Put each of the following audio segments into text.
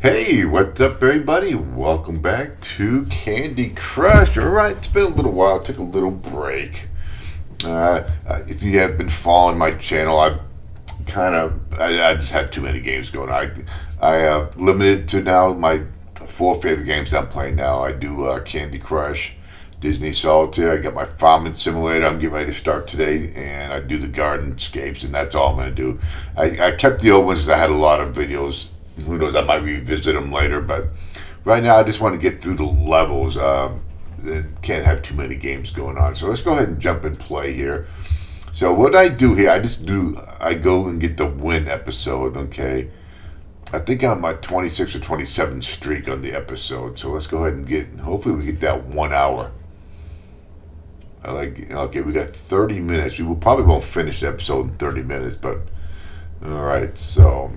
Hey, what's up, everybody? Welcome back to Candy Crush. All right, it's been a little while. Took a little break. If you have been following my channel, I just had too many games going on. I limited to now my four favorite games I'm playing now. I do Candy Crush, Disney Solitaire. I got my farming simulator. I'm getting ready to start today, and I do the garden scapes, and that's all I'm going to do. I kept the old ones because I had a lot of videos. Who knows? I might revisit them later, but right now I just want to get through the levels. Can't have too many games going on, so let's go ahead and jump and play here. So what I do here, I go and get the win episode. Okay, I think I'm my 26 or 27 streak on the episode. So let's go ahead and hopefully we get that 1 hour. Okay, we got 30 minutes. Probably won't finish the episode in 30 minutes, but all right. So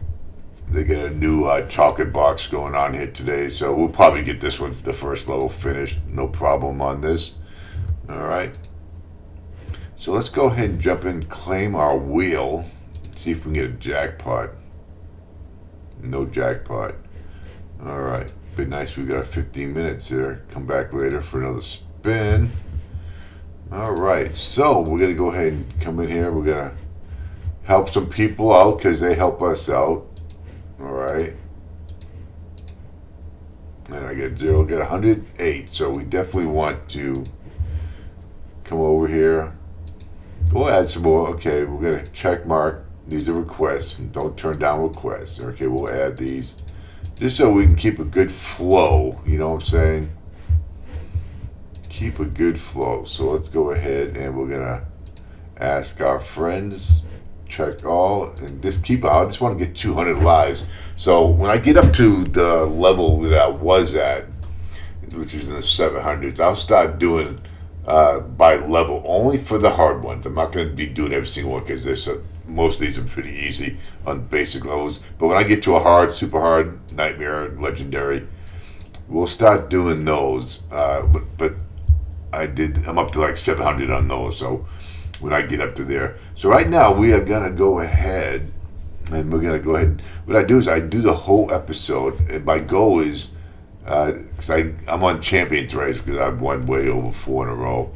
they get a new chocolate box going on here today, so we'll probably get this one, the first level, finished. No problem on this. All right. So let's go ahead and jump in, claim our wheel, see if we can get a jackpot. No jackpot. All right. Be nice. We got 15 minutes here. Come back later for another spin. All right. So we're gonna go ahead and come in here. We're gonna help some people out because they help us out. All right. And I get 0, get 108. So we definitely want to come over here. We'll add some more. Okay, we're going to check mark. These are requests. Don't turn down requests. Okay, we'll add these just so we can keep a good flow. You know what I'm saying? Keep a good flow. So let's go ahead and we're going to ask our friends. Check all and just keep. I just want to get 200 lives. So when I get up to the level that I was at, which is in the 700s, I'll start doing by level only for the hard ones. I'm not going to be doing every single one because most of these are pretty easy on basic levels. But when I get to a hard, super hard, nightmare, legendary, we'll start doing those. But I'm up to like 700 on those. So when I get up to there. So right now we are going to go ahead and we're going to go ahead. What I do is I do the whole episode. And my goal is, because I'm on champions race because I've won way over 4 in a row.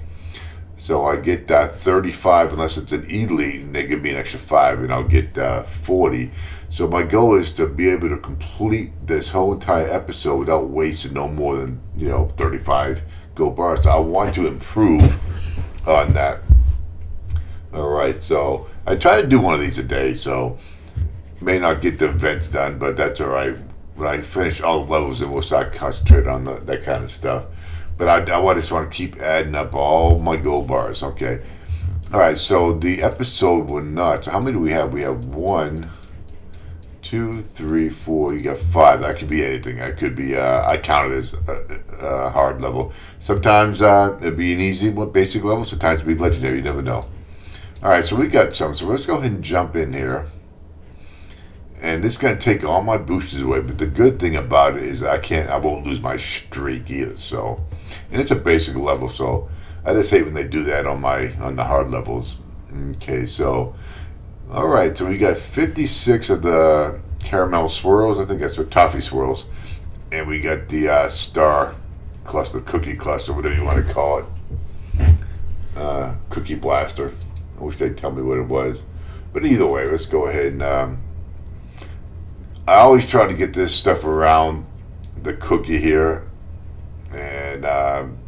So I get 35 unless it's an elite and they give me an extra 5 and I'll get 40. So my goal is to be able to complete this whole entire episode without wasting no more than 35 gold bars. So I want to improve on that. All right, so I try to do one of these a day, so may not get the events done, but that's all right. When I finish all the levels, then we'll start concentrating on that kind of stuff. But I just want to keep adding up all my gold bars. Okay. All right, so the episode were not. So how many do we have? We have 1, 2, 3, 4. You got 5. That could be anything. That could be. I count it as a hard level. Sometimes it'd be an easy, basic level. Sometimes it'd be legendary. You never know. All right, so we got some. So let's go ahead and jump in here. And this is going to take all my boosters away. But the good thing about it is I won't lose my streak either. So, and it's a basic level. So I just hate when they do that on the hard levels. Okay, so, all right. So we got 56 of the caramel swirls. I think that's what toffee swirls. And we got the star cluster, cookie cluster, whatever you want to call it. Cookie blaster. I wish they'd tell me what it was. But either way, let's go ahead and... I always try to get this stuff around the cookie here. And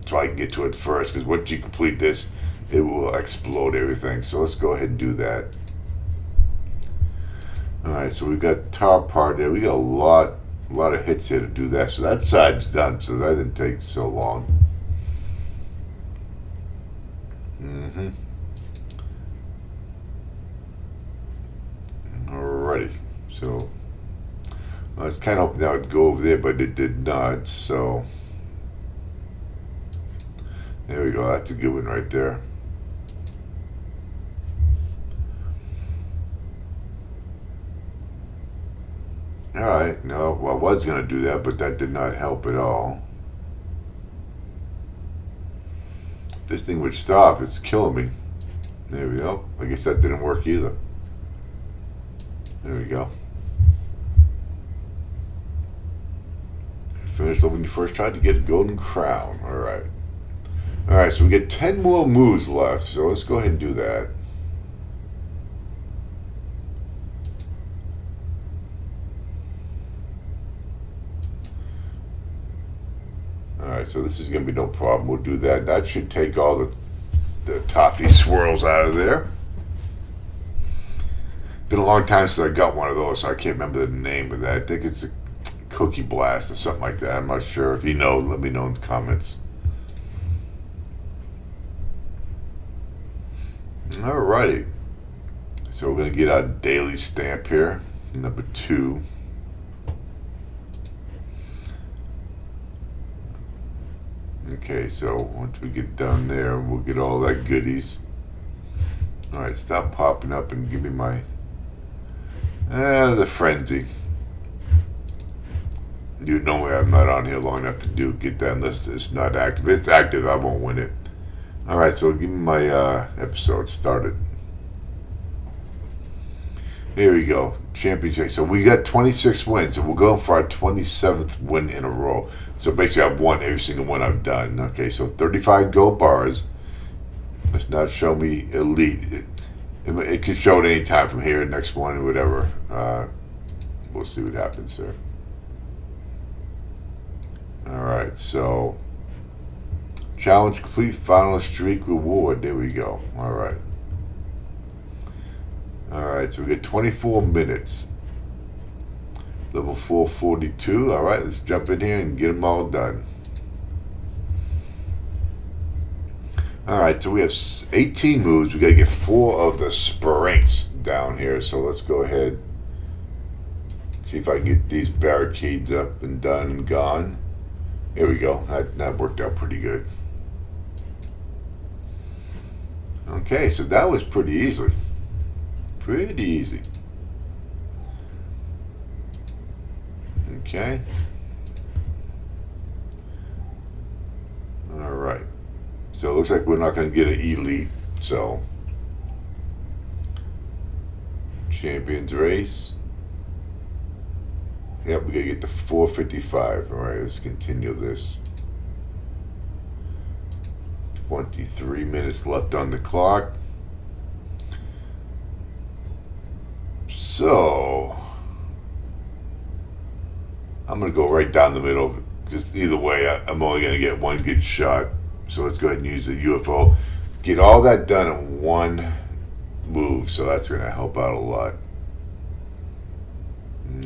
so I can get to it first. Because once you complete this, it will explode everything. So let's go ahead and do that. Alright, so we've got the top part there. We got a lot of hits here to do that. So that side's done. So that didn't take so long. Alrighty, so I was kind of hoping that would go over there, but it did not. So there we go. That's a good one right there. Alright, no, well, I was going to do that, but that did not help at all. If this thing would stop, it's killing me. There we go. I guess that didn't work either. There we go. Finish level when you first tried to get a golden crown. Alright. Alright, so we get 10 more moves left. So let's go ahead and do that. Alright, so this is going to be no problem. We'll do that. That should take all the toffee swirls out of there. Been a long time since I got one of those, so I can't remember the name of that. I think it's a Cookie Blast or something like that. I'm not sure. If you know, let me know in the comments. Alrighty. So we're going to get our daily stamp here. Number 2. Okay, so once we get done there, we'll get all that goodies. Alright, stop popping up and give me my... the frenzy. You know I'm not on here long enough to get that unless it's not active. If it's active, I won't win it. Alright, so give me my episode started. Here we go. Championship. So we got 26 wins, so we're going for our 27th win in a row. So basically I've won every single one I've done. Okay, so 35 gold bars. Let's not show me elite. It could show at any time from here, next one, or whatever. We'll see what happens here. Alright, so challenge complete, final streak reward. There we go. Alright. Alright, so we get 24 minutes. Level 442. Alright, let's jump in here and get them all done. Alright, so we have 18 moves. We got to get 4 of the sprints down here. So let's go ahead. See if I can get these barricades up and done and gone. Here we go. That worked out pretty good. Okay, so that was pretty easy. Pretty easy. Okay. Alright. So it looks like we're not going to get an elite. So, Champions Race. Yep, we got to get to 455. Alright, let's continue this. 23 minutes left on the clock. So, I'm going to go right down the middle, because either way, I'm only going to get one good shot. So let's go ahead and use the UFO. Get all that done in one move, so that's going to help out a lot.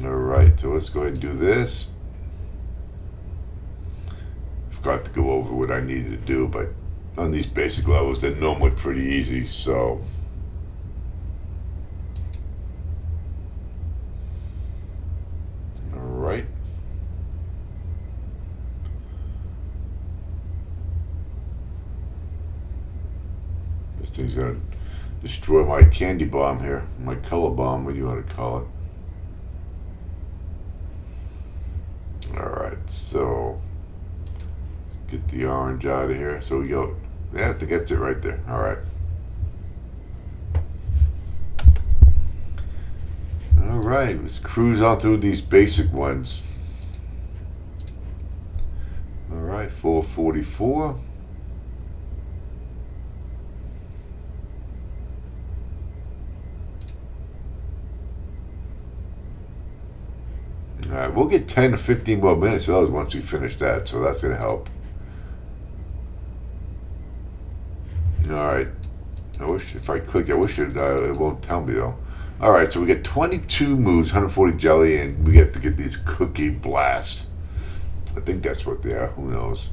Alright, so let's go ahead and do this. Forgot to go over what I needed to do, but on these basic levels, they're normally pretty easy, so... Alright. This thing's gonna destroy my candy bomb here. My color bomb, what do you want to call it? Alright, so let's get the orange out of here. So we go, yeah, I think that's it right there. Alright. Alright, let's cruise on through these basic ones. Alright, 444. Alright, we'll get 10 to 15 more minutes of those once we finish that, so that's going to help. Alright. I wish if I click, I wish it won't tell me though. Alright, so we get 22 moves, 140 jelly, and we get to get these cookie blasts. I think that's what they are, who knows.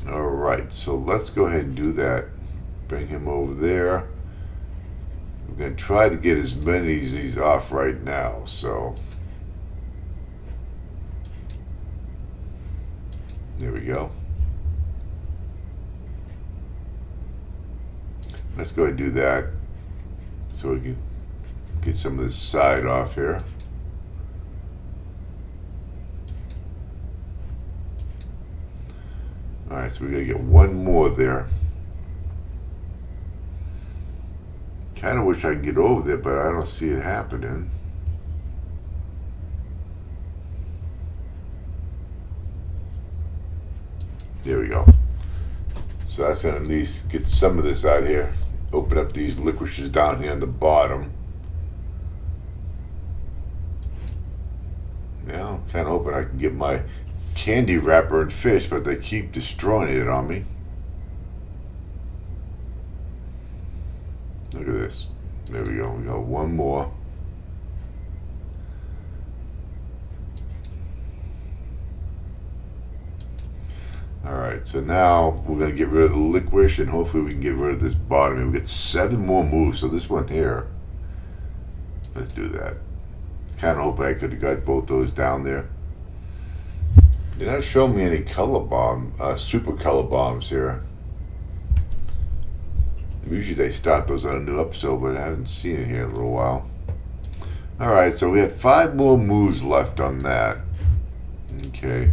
Alright, so let's go ahead and do that. Bring him over there. We're going to try to get as many of these off right now, so... There we go. Let's go ahead and do that so we can get some of this side off here. Alright, so we gotta get one more there. Kind of wish I could get over there, but I don't see it happening. There we go. So that's going to at least get some of this out here. Open up these licorices down here on the bottom. Now, I'm kind of hoping I can get my candy wrapper and fish, but they keep destroying it on me. Look at this. There we go. We got one more. Alright, so now we're going to get rid of the licorice and hopefully we can get rid of this bottom. We get 7 more moves, so this one here, let's do that. Kind of hoping I could have got both those down there. They're not showing me any color bomb, super color bombs here. Usually they start those on a new episode, but I haven't seen it here in a little while. Alright, so we had 5 more moves left on that. Okay.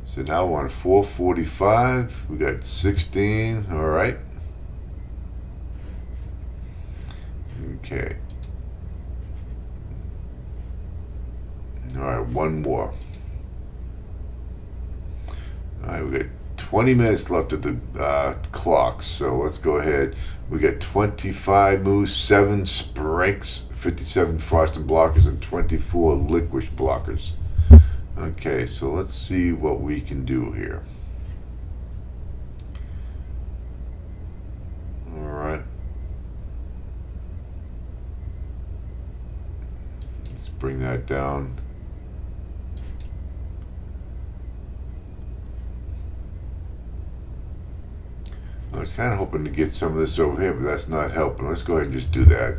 So now we're on 445. We got 16. All right. Okay. All right, one more. All right, we got 20 minutes left of the clocks. So let's go ahead. We got 25 moves, 7 sprinks, 57 frosted blockers, and 24 licorice blockers. Okay, so let's see what we can do here. All right. Let's bring that down. I was kind of hoping to get some of this over here, but that's not helping. Let's go ahead and just do that.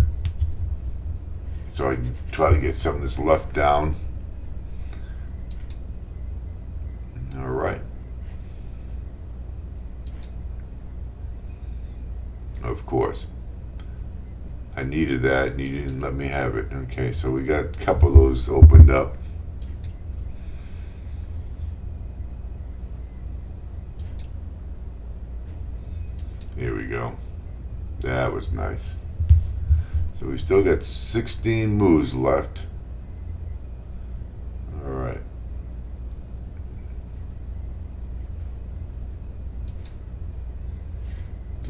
So I can try to get some of this left down. All right. Of course. I needed that, and you didn't let me have it. Okay, so we got a couple of those opened up. Here we go. That was nice. So we still got 16 moves left. All right.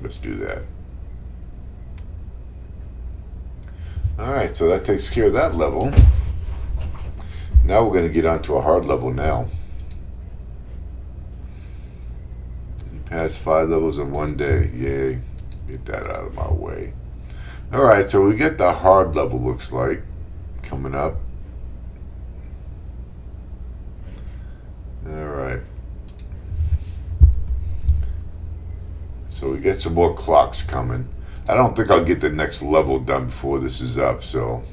Let's do that. All right, so that takes care of that level. Now we're going to get onto a hard level now. You passed 5 levels in one day. Yay. Get that out of my way. All right, so we get the hard level, looks like, coming up. All right. So we get some more clocks coming. I don't think I'll get the next level done before this is up, so.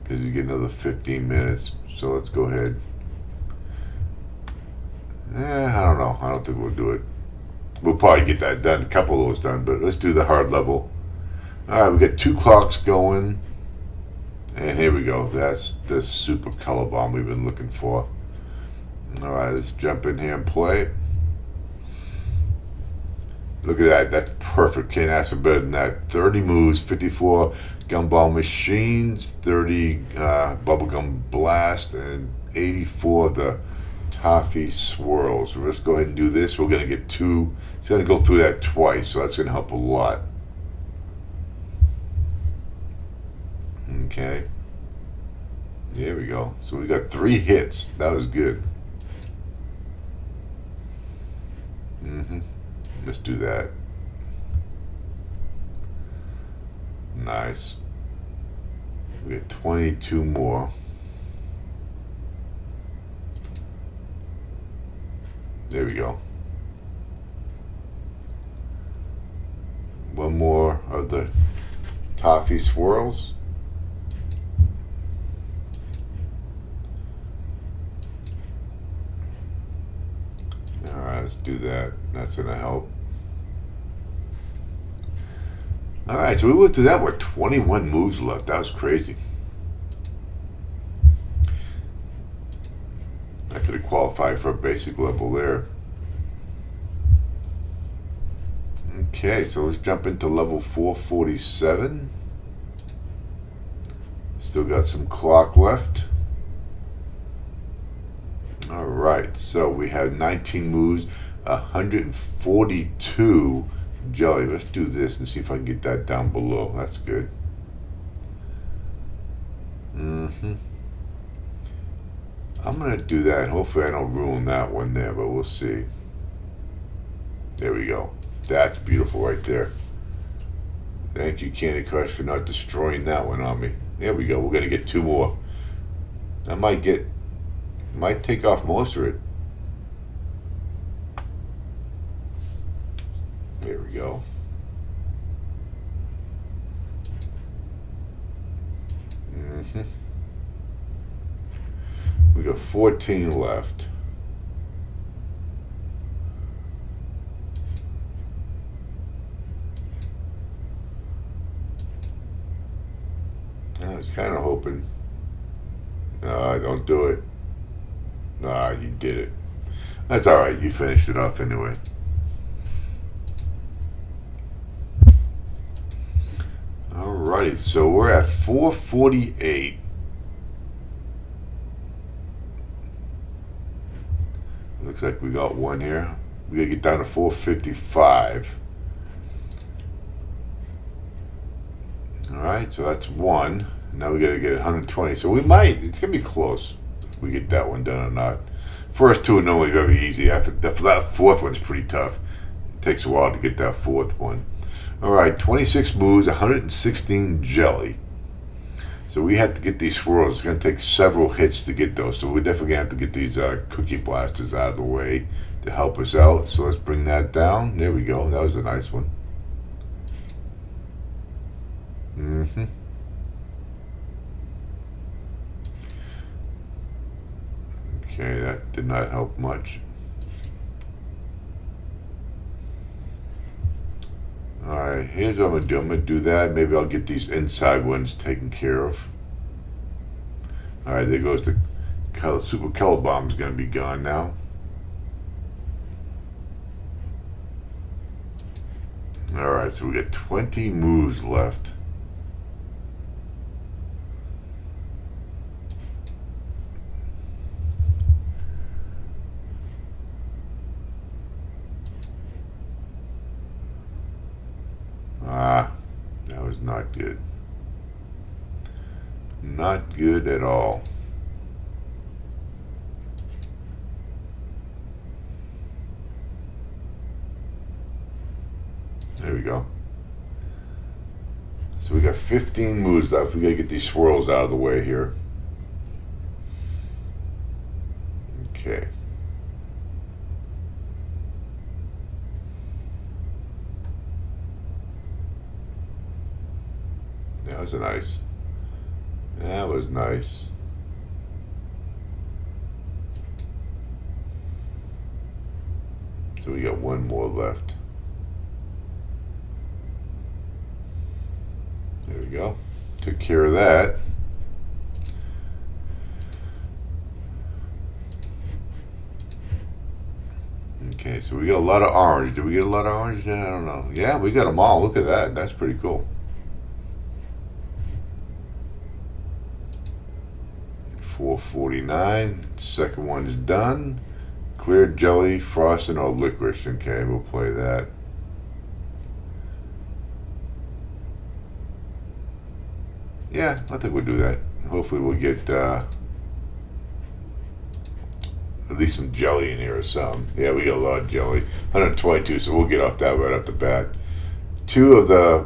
Because you get another 15 minutes. So let's go ahead. I don't know. I don't think we'll do it. We'll probably get that done, a couple of those done, but let's do the hard level. All right, we got 2 clocks going. And here we go. That's the super color bomb we've been looking for. All right, let's jump in here and play. Look at that. That's perfect. Can't ask for better than that. 30 moves, 54 gumball machines, 30 bubblegum blast, and 84 of the toffee swirls. So let's go ahead and do this. We're going to get 2. It's going to go through that twice, so that's going to help a lot. Okay. There we go. So we got 3 hits. That was good. Let's do that. Nice. We got 22 more. There we go. One more of the toffee swirls. Alright, let's do that. That's going to help. Alright, so we went through that with 21 moves left. That was crazy. I could have qualified for a basic level there. Okay, so let's jump into level 447. Still got some clock left. All right, so we have 19 moves, 142 jelly. Let's do this and see if I can get that down below. That's good. I'm gonna do that. Hopefully I don't ruin that one there, but we'll see. There we go. That's beautiful right there. Thank you, Candy Crush, for not destroying that one on me. There we go. We're gonna get 2 more. I might take off most of it. There we go. We got 14 left. I was kind of hoping. No, don't do it. Nah, you did it. That's all right. You finished it off anyway. Alrighty, so we're at 448. Looks like we got one here. We gotta get down to 455. Alright, so that's one. Now we gotta get 120. So we might, it's gonna be close if we get that one done or not. First 2 are normally very easy. After that 4th one's pretty tough. It takes a while to get that 4th one. Alright, 26 moves, 116 jelly. So we have to get these swirls. It's going to take several hits to get those. So we're definitely going to have to get these cookie blasters out of the way to help us out. So let's bring that down. There we go. That was a nice one. Okay, that did not help much. Alright, here's what I'm going to do. I'm going to do that. Maybe I'll get these inside ones taken care of. Alright, there goes the Super Color Bomb is going to be gone now. Alright, so we got 20 moves left. That was not good. Not good at all. There we go. So we got 15 moves left. We gotta get these swirls out of the way here. Okay. That was nice. That was nice. So we got one more left. There we go. Took care of that. Okay, so we got a lot of orange. Did we get a lot of orange? I don't know. Yeah, we got them all. Look at that. That's pretty cool. 449. Second one's done. Clear jelly, frosting, or licorice. Okay, we'll play that. Yeah, I think we'll do that. Hopefully we'll get at least some jelly in here or something. Yeah, we got a lot of jelly. 122, so we'll get off that right off the bat. 2 of the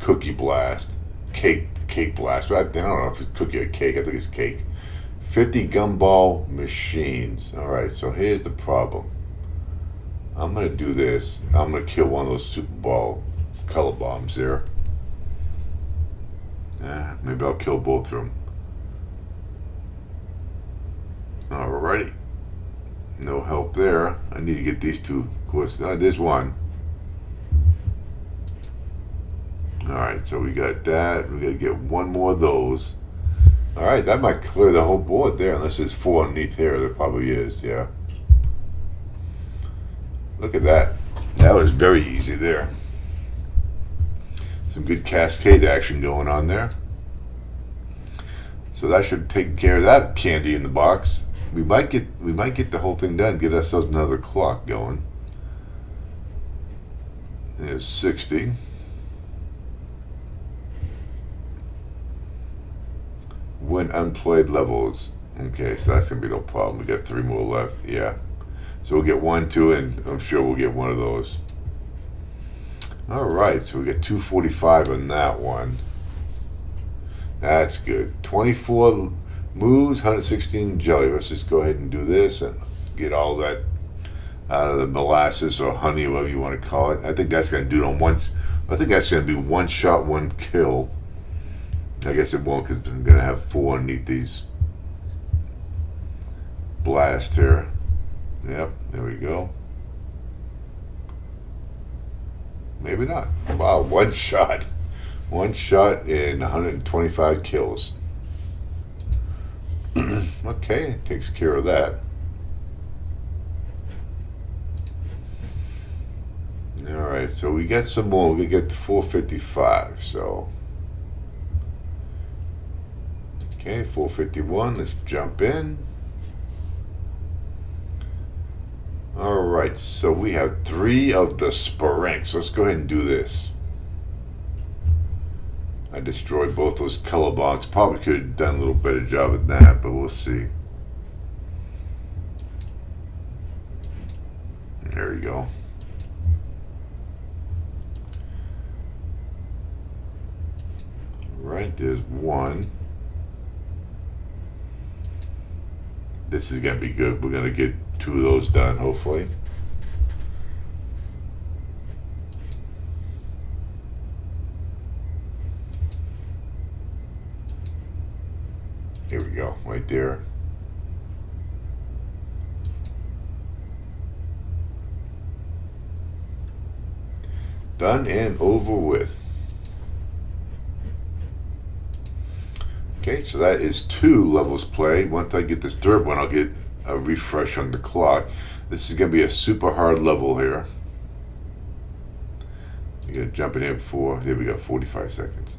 cookie blast. Cake blast. I don't know if it's cookie or cake. I think it's cake. 50 gumball machines. Alright, so here's the problem. I'm going to do this. I'm going to kill one of those Super Ball color bombs there. Maybe I'll kill both of them. Alrighty. No help there. I need to get these 2. Of course, there's one. Alright, so we got that. We got to get one more of those. Alright, that might clear the whole board there, unless there's 4 underneath here. There probably is, yeah. Look at that. That was very easy there. Some good cascade action going on there. So that should take care of that candy in the box. we might get the whole thing done. Get ourselves another clock going. There's 60. Win unplayed levels. Okay, so that's gonna be no problem. We got 3 more left. Yeah. So we'll get 1, 2, and I'm sure we'll get one of those. All right, so we got 245 on that one. That's good. 24 moves, 116 jelly. Let's just go ahead and do this and get all that out of the molasses or honey, whatever you want to call it. I think that's going to do it on once. I think that's going to be 1 shot, 1 kill. I guess it won't because I'm going to have 4 underneath these blasts here. Yep, there we go. Maybe not. Wow, 1 shot. 1 shot and 125 kills. Okay, takes care of that. Alright, so we got some more. We get to 455, so. Okay, 451. Let's jump in. Alright, so we have 3 of the Sporinks. Let's go ahead and do this. I destroyed both those color bombs. Probably could have done a little better job at that, but we'll see. There we go. Right, there's 1. This is going to be good. We're going to get 2 of those done, hopefully. Here we go, right there. Done and over with. Okay, so that is 2 levels played. Once I get this 3rd one, I'll get a refresh on the clock. This is going to be a super hard level here. You got to jump in here before. There we go, 45 seconds.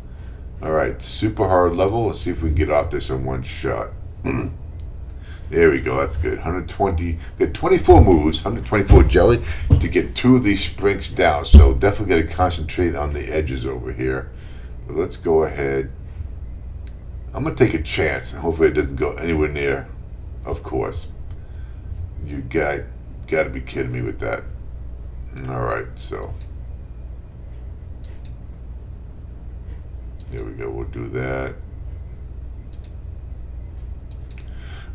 Alright, super hard level. Let's see if we can get off this in 1 shot. There we go, that's good. 120, got 24 moves, 124 jelly to get 2 of these sprinks down. So definitely got to concentrate on the edges over here. But let's go ahead. I'm going to take a chance, and hopefully it doesn't go anywhere near, of course. You got to be kidding me with that. Alright, so. There we go, we'll do that.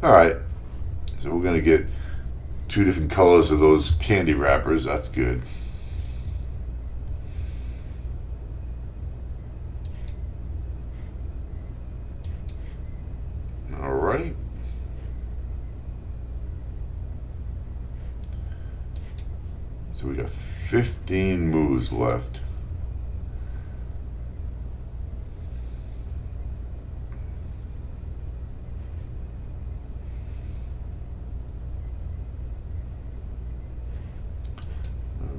Alright, so we're going to get 2 different colors of those candy wrappers. That's good. Alrighty. So we got 15 moves left.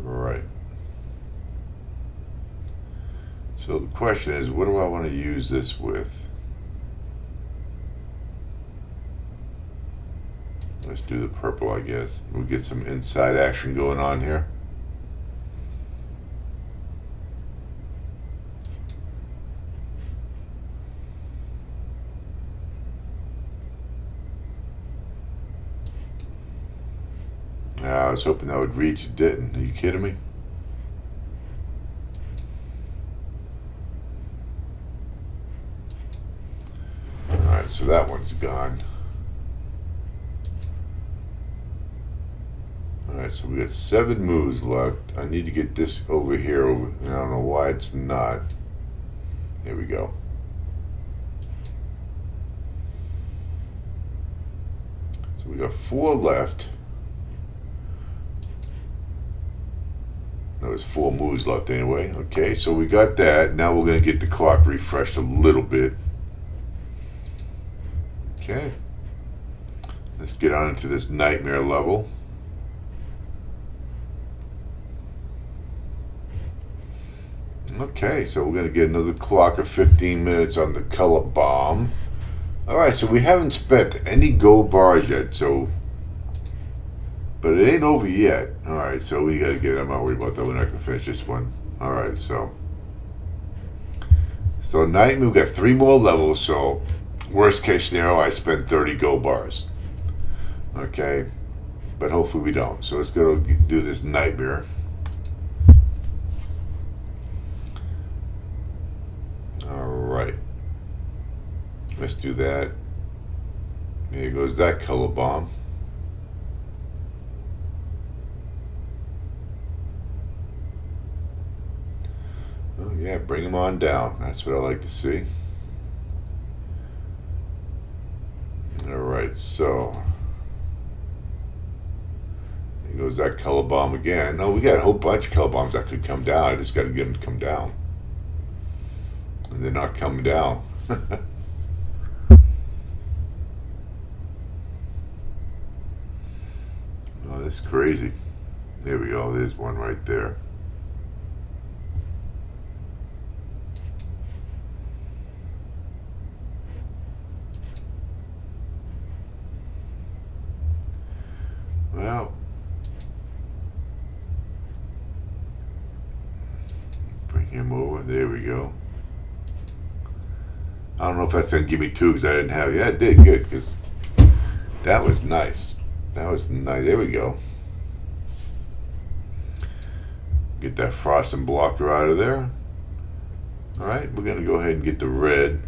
Alright. So the question is, what do I want to use this with? Let's do the purple, I guess. We'll get some inside action going on here. I was hoping that would reach. It didn't. Are you kidding me? Alright, so that one's gone. Alright, so we got 7 moves left. I need to get this over here. I don't know why it's not. Here we go. So we got 4 left. That was 4 moves left anyway. Okay, so we got that. Now we're going to get the clock refreshed a little bit. Okay. Let's get on into this nightmare level. Okay, so we're going to get another clock of 15 minutes on the color bomb. Alright, so we haven't spent any gold bars yet, so. But it ain't over yet. Alright, so we gotta get. I'm not worried about that. We're not gonna finish this one. Alright, so. So, Nightmare, we've got 3 more levels, so. Worst case scenario, I spend 30 gold bars. Okay? But hopefully we don't. So, let's go do this Nightmare. Alright. Let's do that. Here goes that color bomb. Oh yeah, bring them on down. That's what I like to see. Alright, so here goes that color bomb again. No, we got a whole bunch of color bombs that could come down. I just got to get them to come down. And they're not coming down. Oh, that's crazy. There we go. There's one right there. Well, bring him over. There we go. I don't know if that's going to give me 2 because I didn't have. Yeah, it did good because that was nice. That was nice. There we go. Get that frosting blocker out of there. Alright, we're going to go ahead and get the red.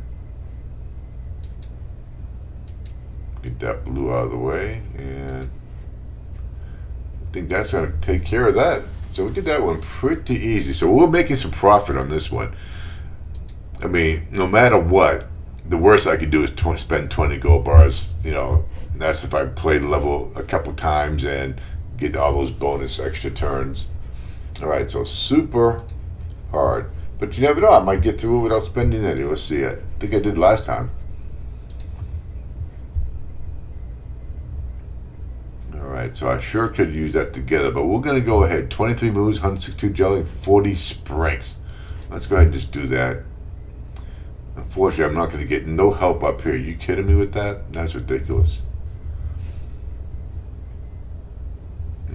Get that blue out of the way. And I think that's going to take care of that. So we did that one pretty easy. So we're making some profit on this one. I mean, no matter what, the worst I could do is spend 20 gold bars. You know, that's if I play the level a couple times and get all those bonus extra turns. Alright, so super hard. But you never know, I might get through it without spending any. Let's see. I think I did last time. Alright, so I sure could use that together. But we're going to go ahead. 23 moves, 162 jelly, 40 springs. Let's go ahead and just do that. Unfortunately, I'm not going to get no help up here. You kidding me with that? That's ridiculous.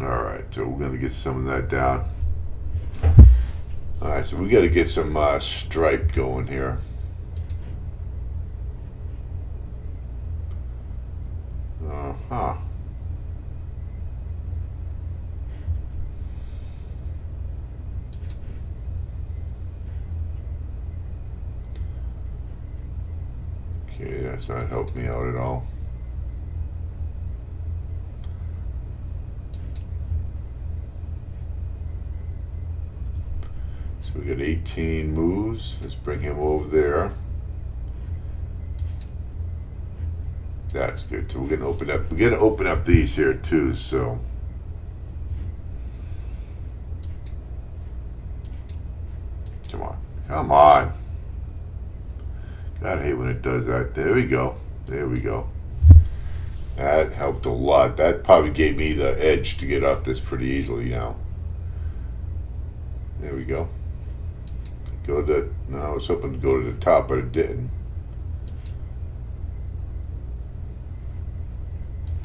Alright, so we're going to get some of that down. Alright, so we got to get some stripe going here. Uh-huh. Okay, that's not helping me out at all. So we got 18 moves. Let's bring him over there. That's good. So we're gonna open up. We're gonna open up these here too. So. Come on. Come on. God, I hate when it does that. There we go. There we go. That helped a lot. That probably gave me the edge to get off this pretty easily now. There we go. Go to, no, I was hoping to go to the top, but it didn't.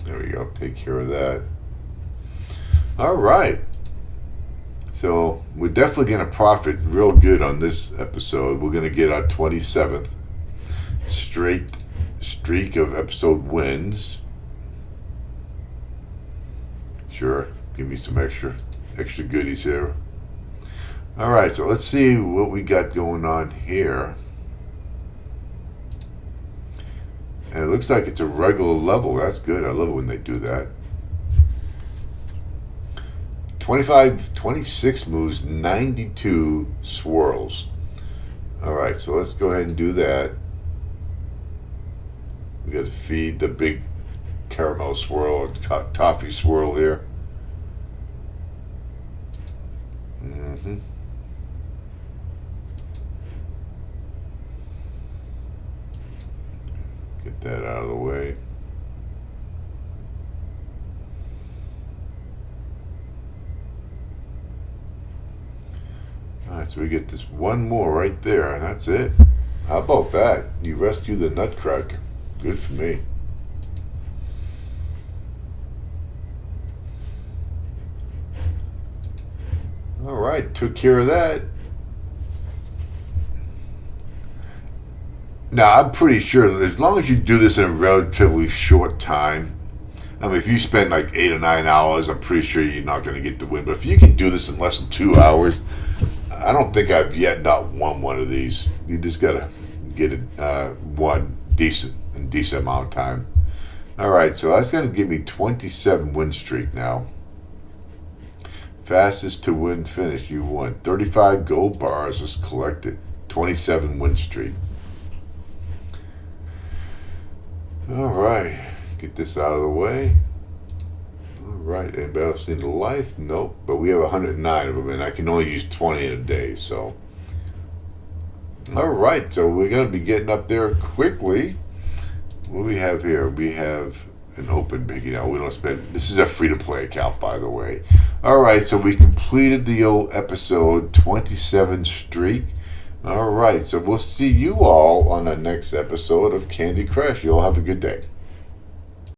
There we go. Take care of that. All right. So we're definitely going to profit real good on this episode. We're going to get our 27th straight streak of episode wins. Sure, give me some extra goodies here. All right, so let's see what we got going on here. And it looks like it's a regular level. That's good. I love it when they do that. 26 moves, 92 swirls. All right, so let's go ahead and do that. We got to feed the big caramel swirl, toffee swirl here. Get that out of the way. Alright, so we get this one more right there, and that's it. How about that? You rescue the Nutcracker. Good for me. All right, took care of that. Now, I'm pretty sure that as long as you do this in a relatively short time, I mean, if you spend like 8 or 9 hours, I'm pretty sure you're not going to get the win. But if you can do this in less than 2 hours, I don't think I've yet not won one of these. You just got to get it one decent amount of time. All right, so that's going to give me 27 win streak now. Fastest to win finish, you won. 35 gold bars was collected. 27 win streak. All right, get this out of the way. All right, anybody else need a life? Nope, but we have 109 of them, and I can only use 20 in a day, so. All right, so we're going to be getting up there quickly. What do we have here? We have an open big, we don't spend. This is a free-to-play account, by the way. All right, so we completed the old episode 27 streak. All right, so we'll see you all on the next episode of Candy Crush. You all have a good day.